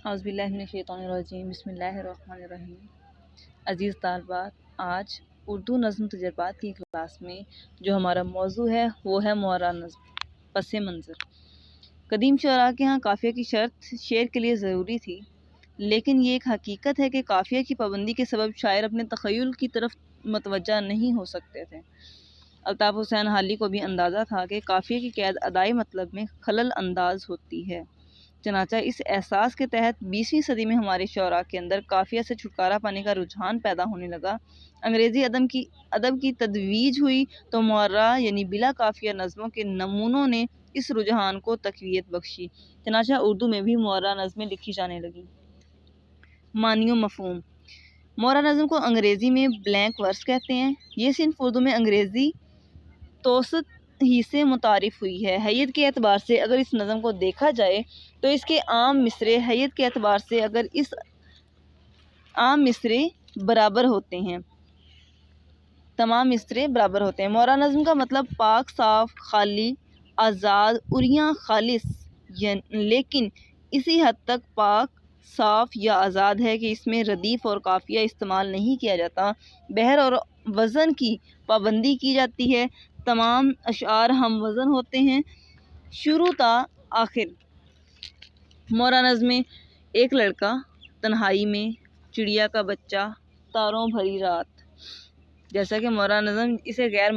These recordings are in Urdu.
اعوذ باللہ من الشیطان الرجیم بسم اللہ الرحمن الرحیم۔ عزیز طالبات، آج اردو نظم تجربات کی کلاس میں جو ہمارا موضوع ہے وہ ہے معرہ نظم پس منظر۔ قدیم شعراء کے ہاں قافیہ کی شرط شعر کے لیے ضروری تھی، لیکن یہ ایک حقیقت ہے کہ قافیہ کی پابندی کے سبب شاعر اپنے تخیل کی طرف متوجہ نہیں ہو سکتے تھے۔ الطاف حسین حالی کو بھی اندازہ تھا کہ قافیہ کی قید ادائی مطلب میں خلل انداز ہوتی ہے، چنانچہ اس احساس کے تحت 20ویں صدی میں ہمارے شعراء کے اندر قافیہ سے چھٹکارا پانے کا رجحان پیدا ہونے لگا۔ انگریزی ادب کی تدویج ہوئی تو معرہ یعنی بلا قافیہ نظموں کے نمونوں نے اس رجحان کو تقویت بخشی، چنانچہ اردو میں بھی معرہ نظمیں لکھی جانے لگیں۔ معنی و مفہوم: معرہ نظم کو انگریزی میں بلینک ورس کہتے ہیں۔ یہ صنف اردو میں انگریزی توسط ہی سے متعارف ہوئی ہے۔ حیت کے اعتبار سے اگر اس نظم کو دیکھا جائے تو اس کے عام مصرعے حیت کے اعتبار سے اگر اس عام مصرعے برابر ہوتے ہیں، تمام مصرعے برابر ہوتے ہیں۔ معرہ نظم کا مطلب پاک، صاف، خالی، آزاد، عریاں، خالص، لیکن اسی حد تک پاک، صاف یا آزاد ہے کہ اس میں ردیف اور قافیہ استعمال نہیں کیا جاتا، بحر اور وزن کی پابندی کی جاتی ہے، تمام اشعار ہم وزن ہوتے ہیں، شروع تا آخر۔ معرہ نظم میں ایک لڑکا، تنہائی میں، چڑیا کا بچہ، تاروں بھری رات۔ جیسا کہ معرہ نظم اسے غیر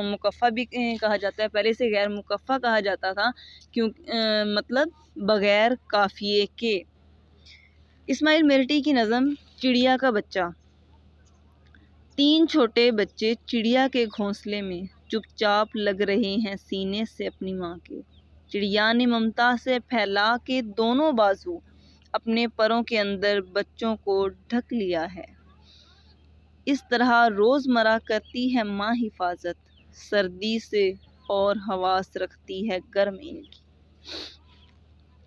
مکفہ بھی کہا جاتا ہے، پہلے اسے غیر مکفہ کہا جاتا تھا مطلب بغیر قافیے کے۔ اسماعیل میرٹھی کی نظم چڑیا کا بچہ: تین چھوٹے بچے چڑیا کے گھونسلے میں چپ چاپ لگ رہے ہیں سینے سے اپنی ماں کے، چڑیا نے ممتا سے پھیلا کے دونوں بازو اپنے پروں کے اندر بچوں کو ڈھک لیا ہے، اس طرح روز مرہ کرتی ہے ماں حفاظت، سردی سے اور حواس رکھتی ہے گرم ان کی۔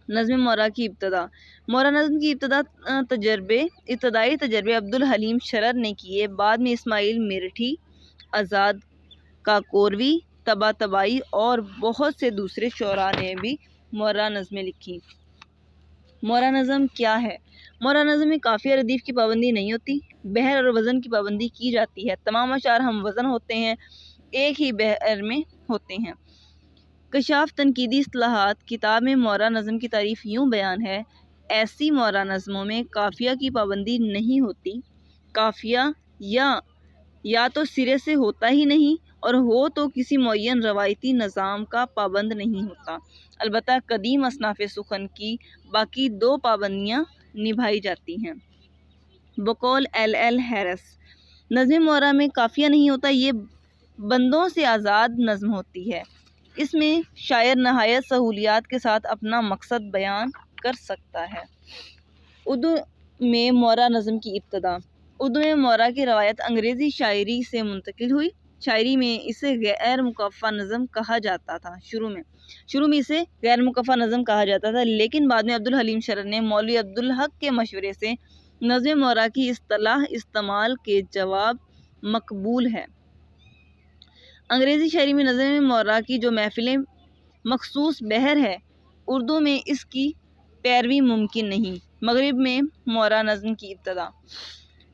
نظم معرہ کی ابتدا: معرہ نظم کی ابتدائی تجربے عبدالحلیم شرر نے کیے، بعد میں اسماعیل میرٹھی، آزاد کاکوروی، طباطبائی اور بہت سے دوسرے شعراء نے بھی معرہ نظمیں لکھی۔ معرہ نظم کیا ہے؟ معرہ نظم میں قافیہ ردیف کی پابندی نہیں ہوتی، بحر اور وزن کی پابندی کی جاتی ہے، تمام اشعار ہم وزن ہوتے ہیں، ایک ہی بحر میں ہوتے ہیں۔ کشاف تنقیدی اصطلاحات کتاب میں معرہ نظم کی تعریف یوں بیان ہے: ایسی معرہ نظموں میں قافیہ کی پابندی نہیں ہوتی، قافیہ یا تو سرے سے ہوتا ہی نہیں اور ہو تو کسی معین روایتی نظام کا پابند نہیں ہوتا، البتہ قدیم اصناف سخن کی باقی دو پابندیاں نبھائی جاتی ہیں۔ بقول ایل ہیرس: نظم معرہ میں قافیہ نہیں ہوتا، یہ بندوں سے آزاد نظم ہوتی ہے، اس میں شاعر نہایت سہولیات کے ساتھ اپنا مقصد بیان کر سکتا ہے۔ اردو میں معرہ نظم کی ابتدا: اردو میں معرہ کی روایت انگریزی شاعری سے منتقل ہوئی۔ شاعری میں اسے غیر مکفہ نظم کہا جاتا تھا، شروع میں اسے غیر مکفہ نظم کہا جاتا تھا، لیکن بعد میں عبدالحلیم شرر نے مولوی عبدالحق کے مشورے سے نظم معرہ کی اصطلاح استعمال کے جواب مقبول ہے۔ انگریزی شاعری میں نظم معرہ کی جو محفلیں مخصوص بحر ہے، اردو میں اس کی پیروی ممکن نہیں۔ مغرب میں معرہ نظم کی ابتدا: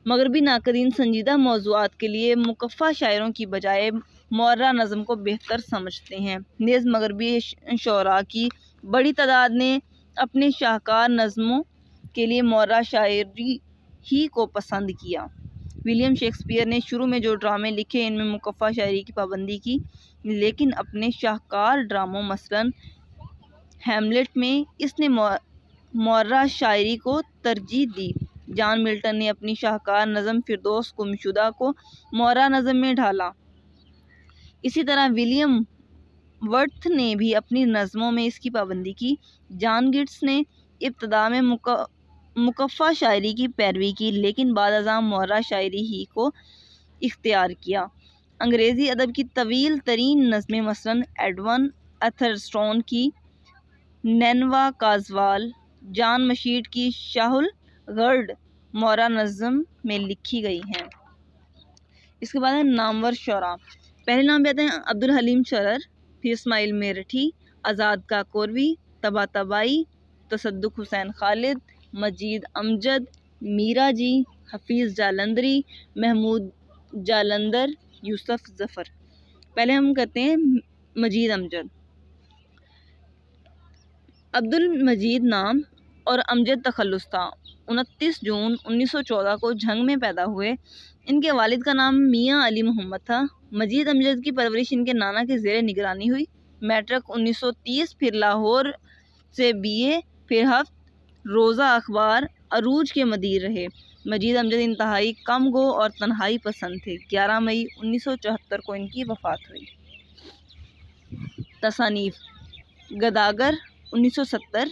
مغربی ناقدین سنجیدہ موضوعات کے لیے مکفہ شاعروں کی بجائے معرہ نظم کو بہتر سمجھتے ہیں، نیز مغربی شعراء کی بڑی تعداد نے اپنے شاہکار نظموں کے لیے معرہ شاعری ہی کو پسند کیا۔ ولیم شیکسپیئر نے شروع میں جو ڈرامے لکھے ان میں مکفہ شاعری کی پابندی کی، لیکن اپنے شاہکار ڈراموں مثلاً ہیملیٹ میں اس نے معرہ شاعری کو ترجیح دی۔ جان ملٹن نے اپنی شاہکار نظم فردوس گمشدہ کو معرہ نظم میں ڈھالا، اسی طرح ولیم ورڈسورتھ نے بھی اپنی نظموں میں اس کی پابندی کی۔ جان کیٹس نے ابتدا میں مکفہ شاعری کی پیروی کی، لیکن بعد ازاں معرہ شاعری ہی کو اختیار کیا۔ انگریزی ادب کی طویل ترین نظمیں مثلاً ایڈون ایتھرسٹون کی نینوا کازوال، جان مشیٹ کی شاہ الغرد معرہ نظم میں لکھی گئی ہیں۔ اس کے بعد ہے نامور شعراء۔ پہلے نام پہ آتے ہیں عبدالحلیم شرر، پھر اسماعیل میرٹھی، آزاد کاکوروی، طباطبائی، تصدق حسین خالد، مجید امجد، میرا جی، حفیظ جالندری، محمود جالندر، یوسف ظفر۔ پہلے ہم کرتے ہیں مجید امجد۔ عبد المجید نام اور امجد تخلص تھا۔ 29 جون 1914 کو جھنگ میں پیدا ہوئے۔ ان کے والد کا نام میاں علی محمد تھا۔ مجید امجد کی پرورش ان کے نانا کے زیر نگرانی ہوئی۔ میٹرک 1930، پھر لاہور سے BA، پھر ہفت روزہ اخبار عروج کے مدیر رہے۔ مجید امجد انتہائی کم گو اور تنہائی پسند تھے۔ 11 مئی 1974 کو ان کی وفات ہوئی۔ تصانیف: گداگر 1970،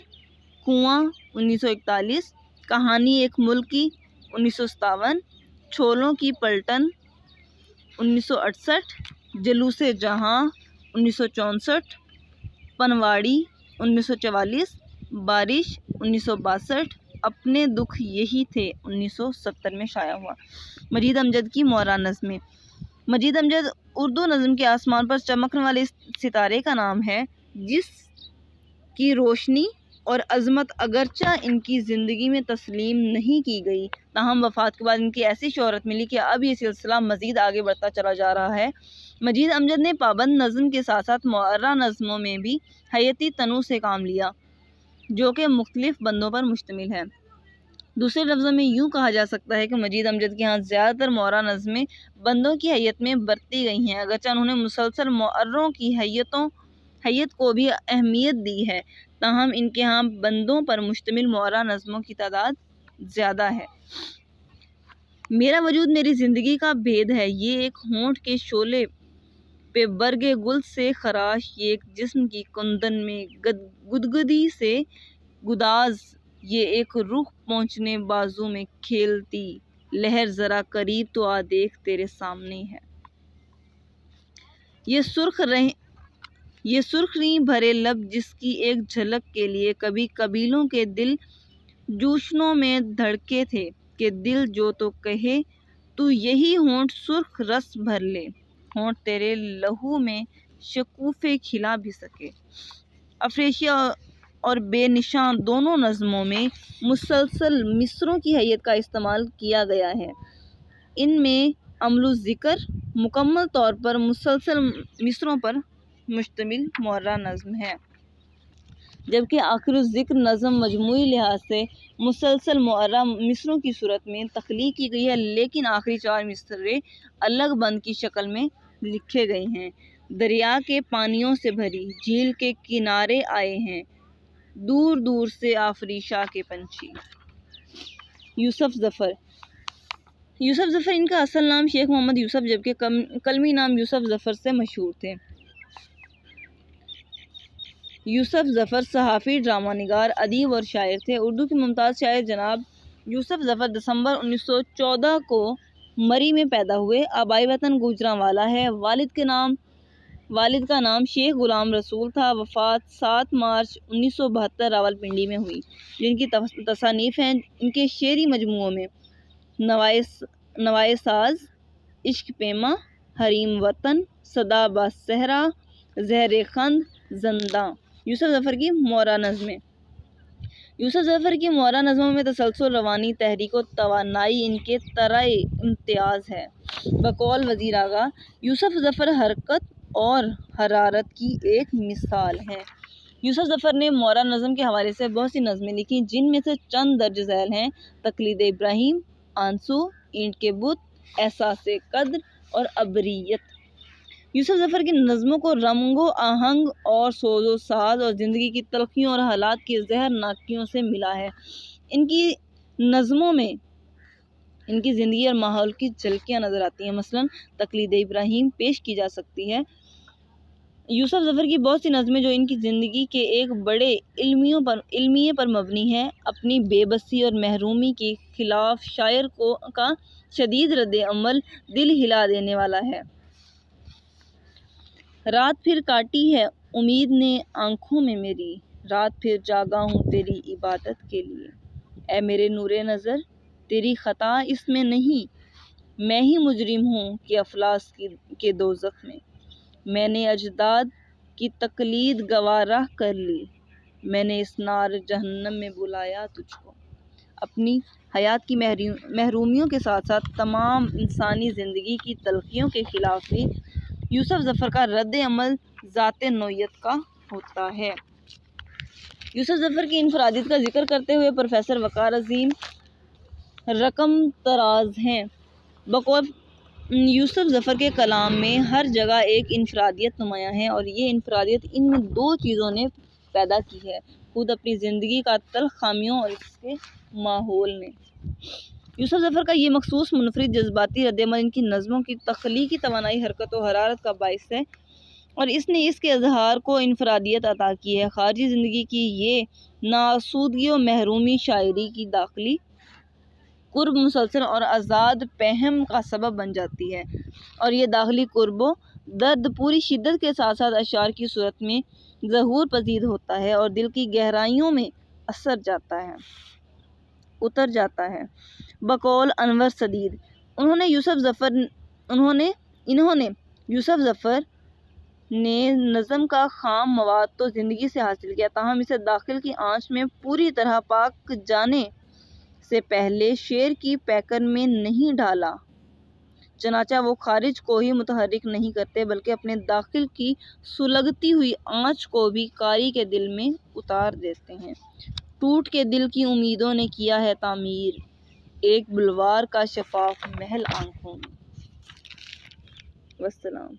کنواں 1941، کہانی ایک ملک کی 1957، چھولوں کی پلٹن 1968، جلوس جہاں 1964، پنواڑی 1944، بارش 1962، اپنے دکھ یہی تھے 1970 میں شائع ہوا۔ مجید امجد کی مورا نظمیں۔ مجید امجد اردو نظم کے آسمان پر چمکنے والے ستارے کا نام ہے، جس کی روشنی اور عظمت اگرچہ ان کی زندگی میں تسلیم نہیں کی گئی، تاہم وفات کے بعد ان کی ایسی شہرت ملی کہ اب یہ سلسلہ مزید آگے بڑھتا چلا جا رہا ہے۔ مجید امجد نے پابند نظم کے ساتھ ساتھ معرہ نظموں میں بھی حیاتی تنوع سے کام لیا، جو کہ مختلف بندوں پر مشتمل ہے۔ دوسرے لفظوں میں یوں کہا جا سکتا ہے کہ مجید امجد کے ہاں زیادہ تر معرہ نظمیں بندوں کی حیت میں برتی گئی ہیں، اگرچہ انہوں نے مسلسل معروں کی حیت کو بھی اہمیت دی ہے، تاہم ان کے ہاں بندوں پر مشتمل معرہ نظموں کی تعداد زیادہ ہے۔ میرا وجود میری زندگی کا بھید ہے، یہ ایک ہونٹ کے شعلے پہ برگ گل سے خراش، یہ ایک جسم کی کندن میں گدگدی سے گداز، یہ ایک رخ پہنچنے بازو میں کھیلتی لہر، ذرا قریب تو آ دیکھ تیرے سامنے ہے۔ یہ سرخ ریں بھرے لب جس کی ایک جھلک کے لیے کبھی قبیلوں کے دل جوشنوں میں دھڑکے تھے، کہ دل جو تو کہے تو یہی ہونٹ سرخ رس بھر لے، ہونٹ تیرے لہو میں شکوفے کھلا بھی سکے۔ افریشیا اور بے نشان دونوں نظموں میں مسلسل مصروں کی حیت کا استعمال کیا گیا ہے۔ ان میں عمل و ذکر مکمل طور پر مسلسل مصروں پر مشتمل معرہ نظم ہے، جبکہ آخر الذکر نظم مجموعی لحاظ سے مسلسل معرہ مصروں کی صورت میں تخلیق کی گئی ہے، لیکن آخری 4 مصرے الگ بند کی شکل میں لکھے گئے ہیں۔ دریا کے پانیوں سے بھری جھیل کے کنارے آئے ہیں، دور دور سے آفریشا کے پنچھی۔ یوسف ظفر۔ یوسف ظفر ان کا اصل نام شیخ محمد یوسف جبکہ قلمی نام یوسف ظفر سے مشہور تھے۔ یوسف ظفر صحافی، ڈرامہ نگار، ادیب اور شاعر تھے۔ اردو کے ممتاز شاعر جناب یوسف ظفر دسمبر 1914 کو مری میں پیدا ہوئے۔ آبائی وطن گوجرانوالا ہے۔ والد کا نام شیخ غلام رسول تھا۔ وفات 7 مارچ 1972 راولپنڈی میں ہوئی۔ جن کی تصانیف ہیں، ان کے شعری مجموعوں میں نوائے ساز، عشق پیما، حریم وطن، صدا با صحرا، زہر خند، زنداں۔ یوسف ظفر کی معرہ نظمیں۔ یوسف ظفر کی معرہ نظموں میں تسلسل، روانی، تحریک و توانائی ان کے طرۂ امتیاز ہے۔ بقول وزیر آغا، یوسف ظفر حرکت اور حرارت کی ایک مثال ہیں۔ یوسف ظفر نے معرہ نظم کے حوالے سے بہت سی نظمیں لکھیں، جن میں سے چند درج ذیل ہیں: تقلید ابراہیم، آنسو، اینٹ کے بت، احساس قدر اور عبریت۔ یوسف ظفر کی نظموں کو رنگ و آہنگ اور سوز و ساز اور زندگی کی تلخیوں اور حالات کی زہر ناکیوں سے ملا ہے۔ ان کی نظموں میں ان کی زندگی اور ماحول کی جھلکیاں نظر آتی ہیں، مثلاً تقلید ابراہیم پیش کی جا سکتی ہے۔ یوسف ظفر کی بہت سی نظمیں جو ان کی زندگی کے ایک بڑے علمیے پر مبنی ہیں، اپنی بے بسی اور محرومی کے خلاف شاعر کا شدید رد عمل دل ہلا دینے والا ہے۔ رات پھر کاٹی ہے امید نے آنکھوں میں میری، رات پھر جاگا ہوں تیری عبادت کے لیے، اے میرے نور نظر تیری خطا اس میں نہیں، میں ہی مجرم ہوں کہ افلاس کے دوزخ میں، میں نے اجداد کی تقلید گوارا کر لی، میں نے اس نار جہنم میں بلایا تجھ کو۔ اپنی حیات کی محرومیوں کے ساتھ ساتھ تمام انسانی زندگی کی تلخیوں کے خلاف بھی یوسف ظفر کا رد عمل ذات نوعیت کا ہوتا ہے۔ یوسف ظفر کی انفرادیت کا ذکر کرتے ہوئے پروفیسر وقار عظیم رقم طراز ہیں۔ بقول یوسف ظفر کے کلام میں ہر جگہ ایک انفرادیت نمایاں ہے اور یہ انفرادیت ان میں دو چیزوں نے پیدا کی ہے، خود اپنی زندگی کا تلخ خامیوں اور اس کے ماحول نے۔ یوسف ظفر کا یہ مخصوص منفرد جذباتی رد عمل ان کی نظموں کی تخلیقی توانائی، حرکت و حرارت کا باعث ہے اور اس نے اس کے اظہار کو انفرادیت عطا کی ہے۔ خارجی زندگی کی یہ ناآسودگی و محرومی شاعری کی داخلی قرب مسلسل اور آزاد فہم کا سبب بن جاتی ہے، اور یہ داخلی قرب و درد پوری شدت کے ساتھ ساتھ اشعار کی صورت میں ظہور پذیر ہوتا ہے اور دل کی گہرائیوں میں اتر جاتا ہے۔ بقول انور سدید، انہوں نے یوسف ظفر نے نظم کا خام مواد تو زندگی سے حاصل کیا، تاہم اسے داخل کی آنچ میں پوری طرح پاک جانے سے پہلے شعر کی پیکر میں نہیں ڈالا، چنانچہ وہ خارج کو ہی متحرک نہیں کرتے بلکہ اپنے داخل کی سلگتی ہوئی آنچ کو بھی قاری کے دل میں اتار دیتے ہیں۔ ٹوٹ کے دل کی امیدوں نے کیا ہے تعمیر، ایک بلوار کا شفاف محل آنکھوں میں۔ والسلام۔